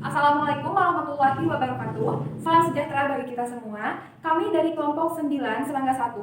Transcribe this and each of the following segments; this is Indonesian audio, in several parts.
Assalamualaikum warahmatullahi wabarakatuh. Salam sejahtera bagi kita semua. Kami dari kelompok 9 Serangga 1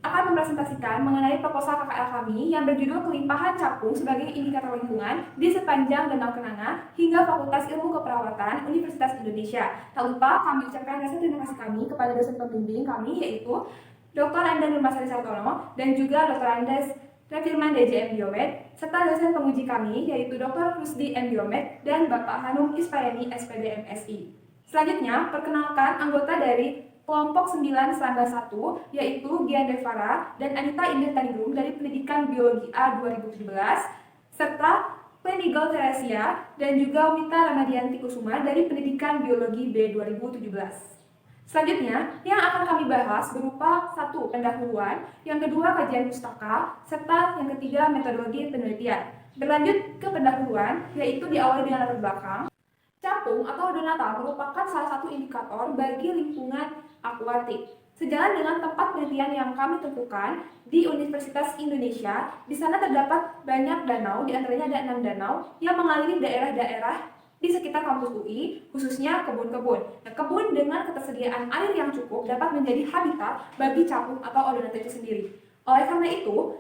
akan mempresentasikan mengenai proposal KKL kami yang berjudul Kelimpahan Capung sebagai Indikator Lingkungan di sepanjang Danau Kenanga hingga Fakultas Ilmu Keperawatan Universitas Indonesia. Tak lupa kami ucapkan rasa terima kasih kami kepada dosen pembimbing kami yaitu Dr. Andes Nurmasari Sartono dan juga Dr. Andes Refirman DJM Biomed, serta dosen penguji kami yaitu Dr. Rusdi M. Biomed dan Bapak Hanum Ispareni SPD MSI. Selanjutnya, perkenalkan anggota dari kelompok 9 Serangga 1 yaitu Dian Devara dan Anita Indah Tanigrum dari Pendidikan Biologi A 2017 serta Penigel Teresia dan juga Wita Ramadianti Kusuma dari Pendidikan Biologi B 2017. Selanjutnya, yang akan kami bahas berupa 1. Pendahuluan, yang kedua kajian pustaka, serta yang ketiga metodologi penelitian. Berlanjut ke pendahuluan, yaitu diawali dengan latar belakang. Capung atau odonata merupakan salah satu indikator bagi lingkungan akuatik. Sejalan dengan tempat penelitian yang kami tentukan di Universitas Indonesia, di sana terdapat banyak danau, di antaranya ada 6 danau yang mengaliri daerah-daerah di sekitar kampus UI, khususnya kebun-kebun. Nah, kebun dengan ketersediaan air yang cukup dapat menjadi habitat bagi capung atau odonata itu sendiri. Oleh karena itu,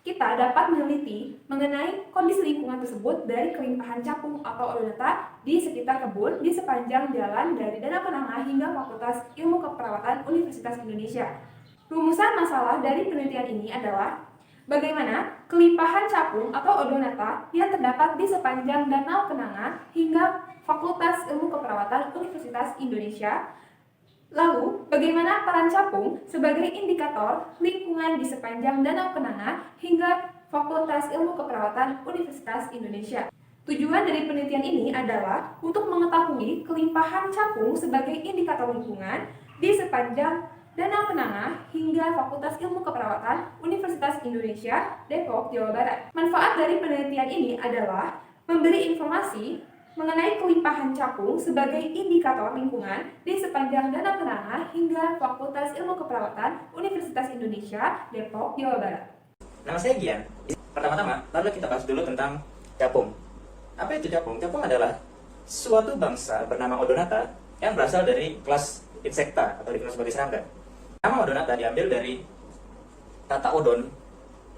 kita dapat meneliti mengenai kondisi lingkungan tersebut dari kelimpahan capung atau odonata di sekitar kebun di sepanjang jalan dari Danau Kenanga hingga Fakultas Ilmu Keperawatan Universitas Indonesia. Rumusan masalah dari penelitian ini adalah bagaimana kelimpahan capung atau odonata yang terdapat di sepanjang Danau Kenanga hingga Fakultas Ilmu Keperawatan Universitas Indonesia. Lalu, bagaimana peran capung sebagai indikator lingkungan di sepanjang Danau Kenanga hingga Fakultas Ilmu Keperawatan Universitas Indonesia. Tujuan dari penelitian ini adalah untuk mengetahui kelimpahan capung sebagai indikator lingkungan di sepanjang Danau Kenanga hingga Fakultas Ilmu Keperawatan Universitas Indonesia, Depok, Jawa Barat. Manfaat dari penelitian ini adalah memberi informasi mengenai kelimpahan capung sebagai indikator lingkungan di sepanjang Danau Kenanga hingga Fakultas Ilmu Keperawatan Universitas Indonesia, Depok, Jawa Barat. Nama saya Gian. Pertama-tama, lalu kita bahas dulu tentang capung. Apa itu capung? Capung adalah suatu bangsa bernama odonata yang berasal dari kelas insekta atau dikenal sebagai serangga. Nama odonata diambil dari kata odon,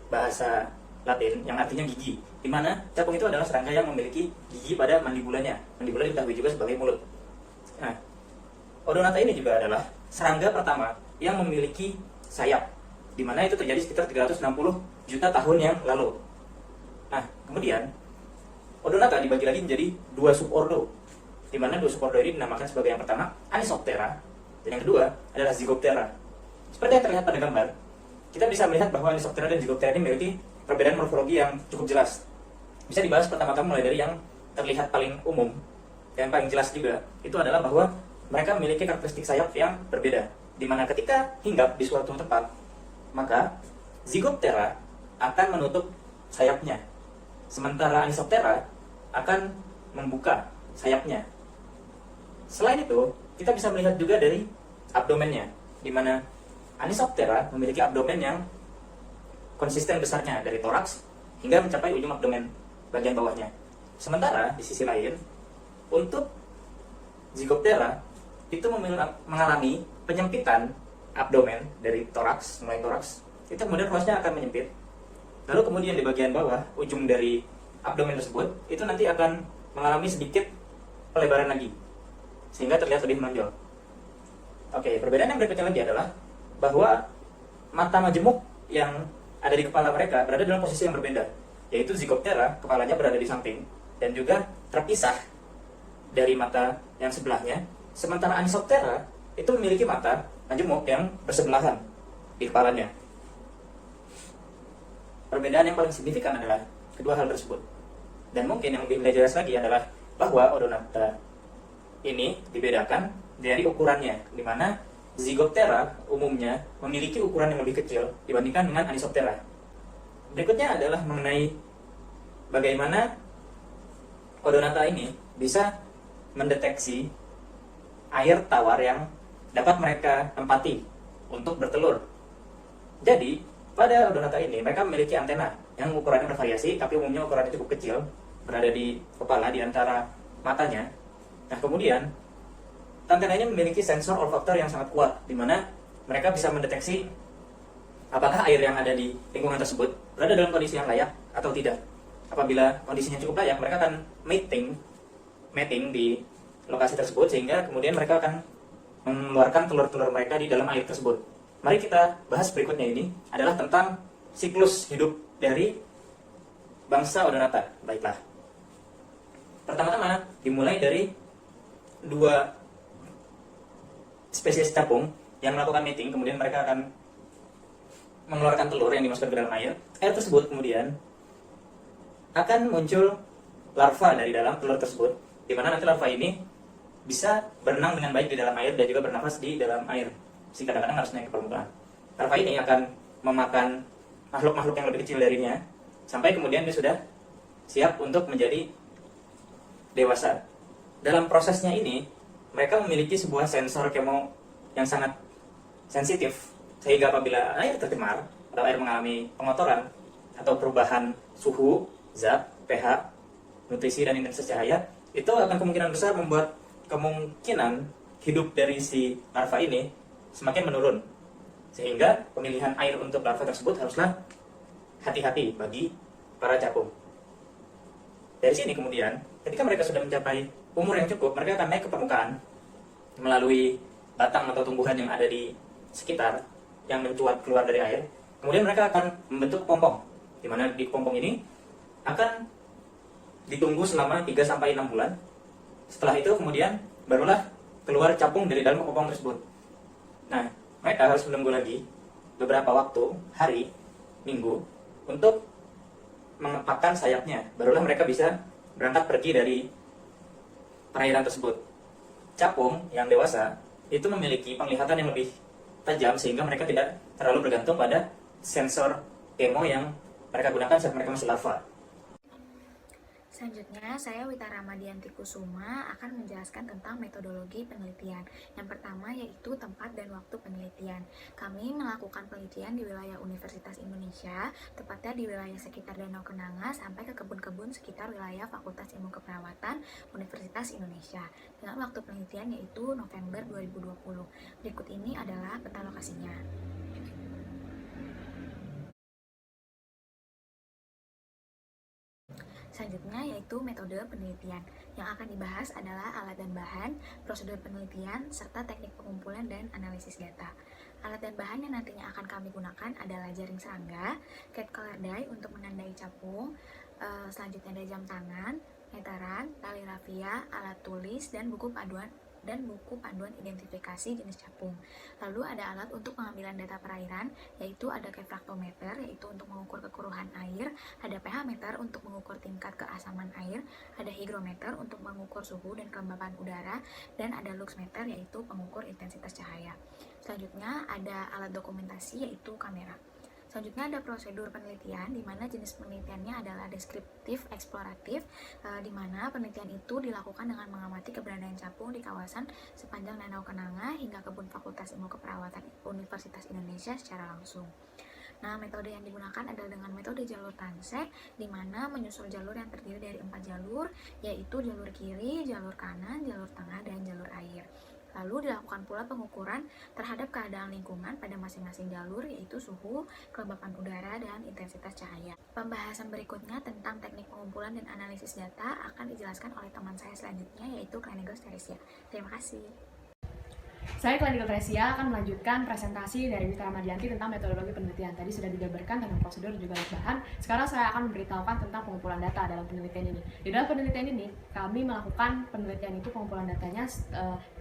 bahasa Latin yang artinya gigi, di mana capung itu adalah serangga yang memiliki gigi pada mandibulanya. Mandibula diketahui juga sebagai mulut. Nah, odonata ini juga adalah serangga pertama yang memiliki sayap, di mana itu terjadi sekitar 360 juta tahun yang lalu. Nah, kemudian odonata dibagi lagi menjadi 2 subordo, di mana 2 subordo ini dinamakan sebagai yang pertama Anisoptera dan yang kedua adalah Zygoptera. Seperti yang terlihat pada gambar, kita bisa melihat bahwa Anisoptera dan Zygoptera ini memiliki perbedaan morfologi yang cukup jelas. Bisa dibahas pertama-tama mulai dari yang terlihat paling umum, yang paling jelas juga, itu adalah bahwa mereka memiliki karakteristik sayap yang berbeda, di mana ketika hinggap di suatu tempat, maka Zygoptera akan menutup sayapnya, sementara Anisoptera akan membuka sayapnya. Selain itu, kita bisa melihat juga dari abdomennya, di mana Anisoptera memiliki abdomen yang konsisten besarnya dari toraks hingga mencapai ujung abdomen bagian bawahnya. Sementara di sisi lain, untuk Zygoptera itu mengalami penyempitan abdomen dari toraks, mulai toraks, itu kemudian ruasnya akan menyempit. Lalu kemudian di bagian bawah, ujung dari abdomen tersebut, itu nanti akan mengalami sedikit pelebaran lagi, sehingga terlihat lebih menonjol. Oke, perbedaan yang berikutnya lagi adalah bahwa mata majemuk yang ada di kepala mereka berada dalam posisi yang berbeda, yaitu Zygoptera, kepalanya berada di samping dan juga terpisah dari mata yang sebelahnya, sementara Anisoptera itu memiliki mata majemuk yang bersebelahan di kepalanya. Perbedaan yang paling signifikan adalah kedua hal tersebut. Dan mungkin yang lebih jelas lagi adalah bahwa odonata ini dibedakan dari ukurannya, di mana Zygoptera umumnya memiliki ukuran yang lebih kecil dibandingkan dengan Anisoptera. Berikutnya adalah mengenai bagaimana odonata ini bisa mendeteksi air tawar yang dapat mereka tempati untuk bertelur. Jadi, pada odonata ini mereka memiliki antena yang ukurannya bervariasi, tapi umumnya ukurannya cukup kecil, berada di kepala di antara matanya. Nah, kemudian Tantena ini memiliki sensor olfaktor yang sangat kuat, di mana mereka bisa mendeteksi apakah air yang ada di lingkungan tersebut berada dalam kondisi yang layak atau tidak. Apabila kondisinya cukup layak, mereka akan mating di lokasi tersebut, sehingga kemudian mereka akan mengeluarkan telur-telur mereka di dalam air tersebut. Mari kita bahas berikutnya, ini adalah tentang siklus hidup dari bangsa Odonata. Baiklah. Pertama-tama dimulai dari dua spesies capung yang melakukan mating, kemudian mereka akan mengeluarkan telur yang dimasukkan ke dalam air. Air tersebut kemudian akan muncul larva dari dalam telur tersebut, di mana nanti larva ini bisa berenang dengan baik di dalam air dan juga bernafas di dalam air, sehingga kadang-kadang harus naik ke permukaan. Larva ini akan memakan makhluk-makhluk yang lebih kecil darinya, sampai kemudian dia sudah siap untuk menjadi dewasa. Dalam prosesnya ini, mereka memiliki sebuah sensor kemo yang sangat sensitif, sehingga apabila air tercemar atau air mengalami pengotoran atau perubahan suhu, zat, pH, nutrisi, dan intensitas cahaya, itu akan kemungkinan besar membuat kemungkinan hidup dari si larva ini semakin menurun. Sehingga pemilihan air untuk larva tersebut haruslah hati-hati bagi para capung. Dari sini kemudian, ketika mereka sudah mencapai umur yang cukup, mereka akan naik ke permukaan melalui batang atau tumbuhan yang ada di sekitar yang mencuat keluar dari air. Kemudian mereka akan membentuk kepompong, di mana di kepompong ini akan ditunggu selama 3-6 bulan. Setelah itu kemudian barulah keluar capung dari dalam kepompong tersebut. Nah, mereka harus menunggu lagi beberapa waktu, hari, minggu, untuk mengepakkan sayapnya. Barulah mereka bisa berangkat pergi dari perairan tersebut. Capung yang dewasa itu memiliki penglihatan yang lebih tajam, sehingga mereka tidak terlalu bergantung pada sensor kemo yang mereka gunakan saat mereka masih larva. Selanjutnya, saya Wita Ramadianti Kusuma akan menjelaskan tentang metodologi penelitian. Yang pertama yaitu tempat dan waktu penelitian. Kami melakukan penelitian di wilayah Universitas Indonesia, tepatnya di wilayah sekitar Danau Kenanga sampai ke kebun-kebun sekitar wilayah Fakultas Ilmu Keperawatan Universitas Indonesia. Dengan waktu penelitian yaitu November 2020. Berikut ini adalah peta lokasinya. Selanjutnya yaitu metode penelitian. Yang akan dibahas adalah alat dan bahan, prosedur penelitian, serta teknik pengumpulan dan analisis data. Alat dan bahan yang nantinya akan kami gunakan adalah jaring serangga, cat color die untuk menandai capung, selanjutnya ada jam tangan, meteran, tali rafia, alat tulis, dan buku panduan identifikasi jenis capung. Lalu ada alat untuk pengambilan data perairan, yaitu ada refraktometer, yaitu untuk mengukur kekeruhan air, ada pH meter untuk mengukur tingkat keasaman air, ada hygrometer untuk mengukur suhu dan kelembapan udara, dan ada luxmeter yaitu pengukur intensitas cahaya. Selanjutnya ada alat dokumentasi yaitu kamera. Selanjutnya ada prosedur penelitian, di mana jenis penelitiannya adalah deskriptif eksploratif, di mana penelitian itu dilakukan dengan mengamati keberadaan capung di kawasan sepanjang Danau Kenanga hingga kebun Fakultas Ilmu Keperawatan Universitas Indonesia secara langsung. Nah, metode yang digunakan adalah dengan metode jalur tansek, di mana menyusul jalur yang terdiri dari 4 jalur, yaitu jalur kiri, jalur kanan, jalur tengah, dan jalur air. Lalu dilakukan pula pengukuran terhadap keadaan lingkungan pada masing-masing jalur, yaitu suhu, kelembapan udara, dan intensitas cahaya. Pembahasan berikutnya tentang teknik pengumpulan dan analisis data akan dijelaskan oleh teman saya selanjutnya, yaitu Kleinigel Teresia. Terima kasih. Saya Kleinigel Teresia akan melanjutkan presentasi dari Wita Ramadianti tentang metodologi penelitian. Tadi sudah dijabarkan tentang prosedur dan juga alat bahan. Sekarang saya akan memberitahukan tentang pengumpulan data dalam penelitian ini. Di dalam penelitian ini, kami melakukan penelitian itu pengumpulan datanya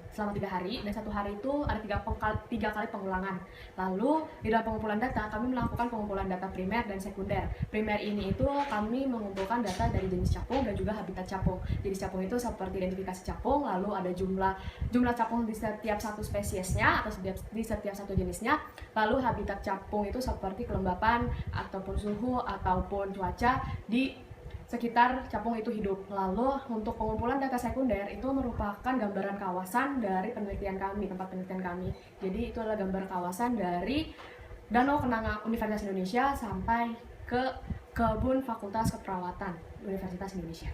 selama 3 hari, dan 1 hari itu ada 3 kali pengulangan. Lalu di dalam pengumpulan data kami melakukan pengumpulan data primer dan sekunder. Primer ini itu kami mengumpulkan data dari jenis capung dan juga habitat capung. Jenis capung itu seperti identifikasi capung, lalu ada jumlah capung di setiap satu spesiesnya atau di setiap satu jenisnya. Lalu habitat capung itu seperti kelembapan ataupun suhu ataupun cuaca di sekitar capung itu hidup. Lalu untuk pengumpulan data sekunder itu merupakan gambaran kawasan dari penelitian kami, tempat penelitian kami. Jadi itu adalah gambar kawasan dari Danau Kenanga Universitas Indonesia sampai ke kebun Fakultas Keperawatan Universitas Indonesia.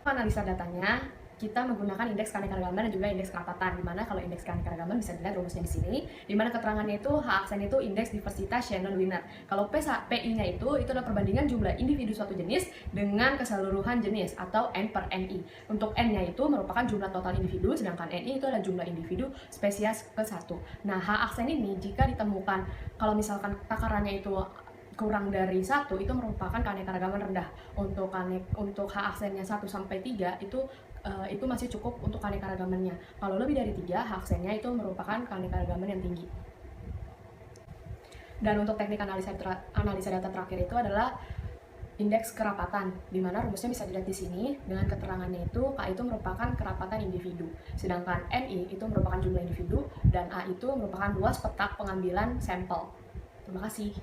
Analisa datanya, kita menggunakan indeks keanekaragaman dan juga indeks kerapatan. Dimana kalau indeks keanekaragaman bisa dilihat rumusnya di sini, dimana keterangannya itu H aksen itu indeks diversitas Shannon-Wiener. Kalau PI-nya itu adalah perbandingan jumlah individu suatu jenis dengan keseluruhan jenis atau N per NI. Untuk N-nya itu merupakan jumlah total individu, sedangkan NI itu adalah jumlah individu spesies ke-1. Nah, H aksen ini jika ditemukan kalau misalkan takarannya itu kurang dari 1, itu merupakan keanekaragaman rendah. Untuk H aksennya 1 sampai 3 itu masih cukup untuk keanekaragamannya. Kalau lebih dari 3, H aksennya itu merupakan keanekaragaman yang tinggi. Dan untuk teknik analisa data terakhir itu adalah indeks kerapatan, di mana rumusnya bisa dilihat di sini. Dengan keterangannya itu, K itu merupakan kerapatan individu, sedangkan NI itu merupakan jumlah individu, dan A itu merupakan luas petak pengambilan sampel. Terima kasih.